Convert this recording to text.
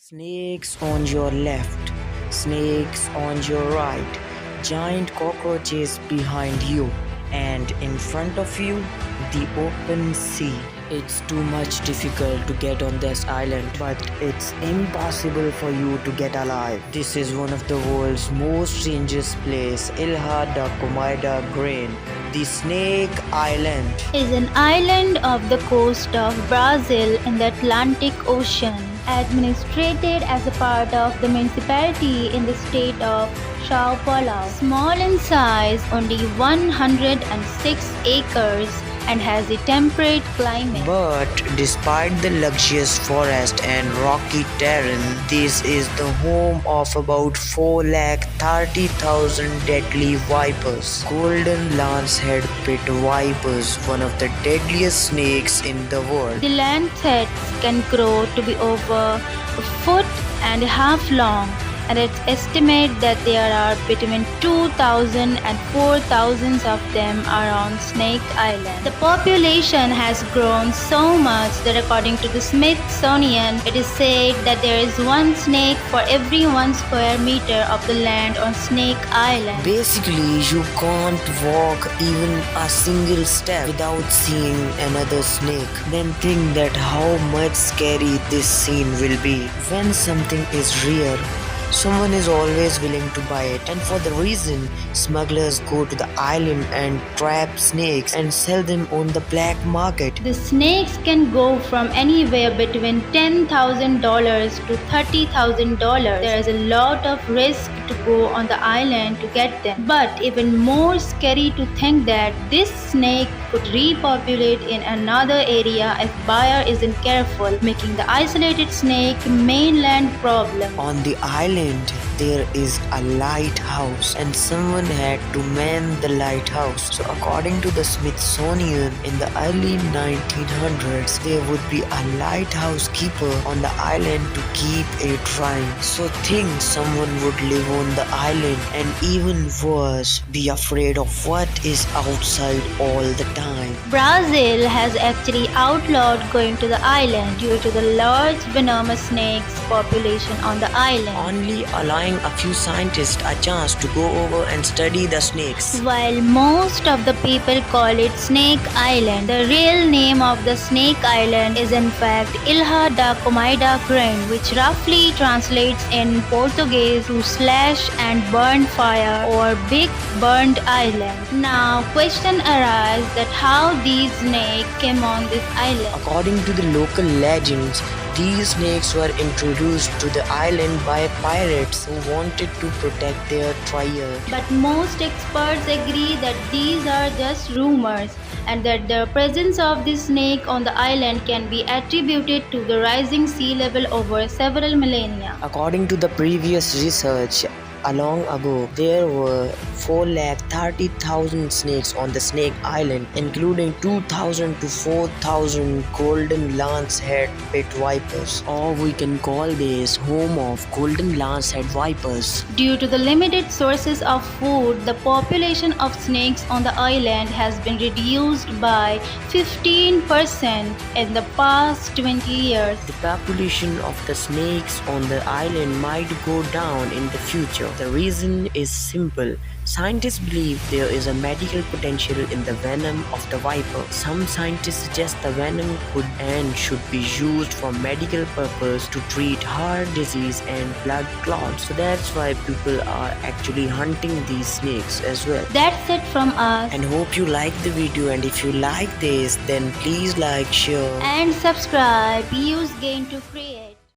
Snakes on your left, snakes on your right, giant cockroaches behind you, and in front of you, the open sea. It's too much difficult to get on this island, but it's impossible for you to get alive. This is one of the world's most strangest place, Ilha da Comaida Grain, the Snake Island. Is an island off the coast of Brazil in the Atlantic Ocean, administrated as a part of the municipality in the state of São Paulo. Small in size, only 106 acres, and has a temperate climate. But despite the luxurious forest and rocky terrain, this is the home of about 4,30,000 deadly vipers. Golden lancehead pit vipers, one of the deadliest snakes in the world. The lanceheads can grow to be over a foot and a half long, and it's estimated that there are between 2,000 and 4,000 of them around Snake Island. The population has grown so much that according to the Smithsonian, it is said that there is one snake for every 1 square meter of the land on Snake Island. Basically, you can't walk even a single step without seeing another snake. Then think that how much scary this scene will be. When something is rare, someone is always willing to buy it, and for the reason, smugglers go to the island and trap snakes and sell them on the black market. The snakes can go from anywhere between $10,000 to $30,000. There is a lot of risk to go on the island to get them. But even more scary to think that this snake could repopulate in another area if buyer isn't careful, making the isolated snake mainland problem. On the island, there is a lighthouse, and someone had to man the lighthouse. So according to the Smithsonian, in the early 1900s, there would be a lighthouse keeper on the island to keep it running. So think someone would live on the island and even worse, be afraid of what is outside all the time. Brazil has actually outlawed going to the island due to the large venomous snakes population on the island, Only allowing a few scientists a chance to go over and study the snakes. while most of the people call it Snake Island. The real name of the Snake Island is in fact Ilha da Comaida Grain, which roughly translates in Portuguese to slash and burn fire or big burned island. Now question arises that how these snakes came on this island. According to the local legends, these snakes were introduced to the island by pirates who wanted to protect their treasure. But most experts agree that these are just rumors and that the presence of this snake on the island can be attributed to the rising sea level over several millennia. According to the previous research, long ago, there were 4,30,000 snakes on the Snake Island, including 2,000 to 4,000 golden lancehead pit vipers, or we can call this home of golden lancehead vipers. Due to the limited sources of food, the population of snakes on the island has been reduced by 15% in the past 20 years. The population of the snakes on the island might go down in the future. The reason is simple. Scientists believe there is a medical potential in the venom of the viper. Some scientists suggest the venom could and should be used for medical purpose to treat heart disease and blood clots. So that's why people are actually hunting these snakes as well. That's it from us. And hope you like the video, and if you like this, then please like, share And subscribe. Use Gain to create.